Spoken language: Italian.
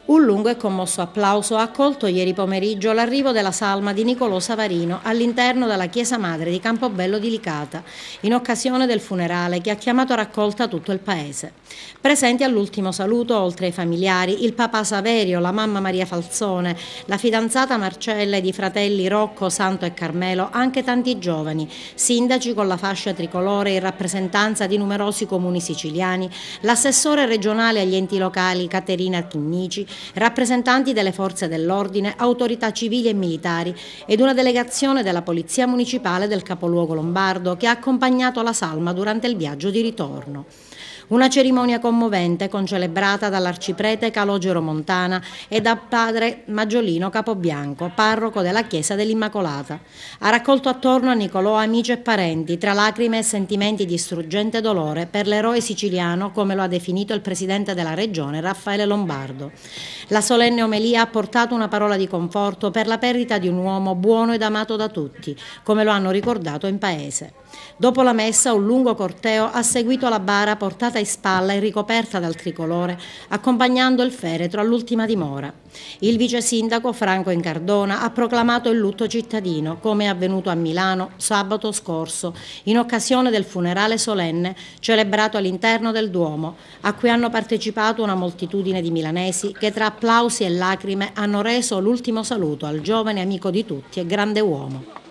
Un lungo e commosso applauso ha accolto ieri pomeriggio l'arrivo della salma di Nicolò Savarino all'interno della chiesa madre di Campobello di Licata, in occasione del funerale che ha chiamato a raccolta tutto il paese. Presenti all'ultimo saluto, oltre ai familiari, il papà Saverio, la mamma Maria Falzone, la fidanzata Marcella ed i fratelli Rocco, Santo e Carmelo, anche tanti giovani, sindaci con la fascia tricolore in rappresentanza di numerosi comuni siciliani, l'assessore regionale agli enti locali Caterina Chinnici, rappresentanti delle forze dell'ordine, autorità civili e militari ed una delegazione della Polizia Municipale del capoluogo lombardo che ha accompagnato la salma durante il viaggio di ritorno. Una cerimonia commovente concelebrata dall'arciprete Calogero Montana e da padre Maggiolino Capobianco, parroco della chiesa dell'Immacolata. Ha raccolto attorno a Nicolò amici e parenti, tra lacrime e sentimenti di struggente dolore per l'eroe siciliano, come lo ha definito il presidente della regione Raffaele Lombardo. La solenne omelia ha portato una parola di conforto per la perdita di un uomo buono ed amato da tutti, come lo hanno ricordato in paese. Dopo la messa un lungo corteo ha seguito la bara portata in spalla e ricoperta dal tricolore, accompagnando il feretro all'ultima dimora. Il vice sindaco Franco Incardona ha proclamato il lutto cittadino, come è avvenuto a Milano sabato scorso, in occasione del funerale solenne celebrato all'interno del Duomo, a cui hanno partecipato una moltitudine di milanesi che tra applausi e lacrime hanno reso l'ultimo saluto al giovane amico di tutti e grande uomo.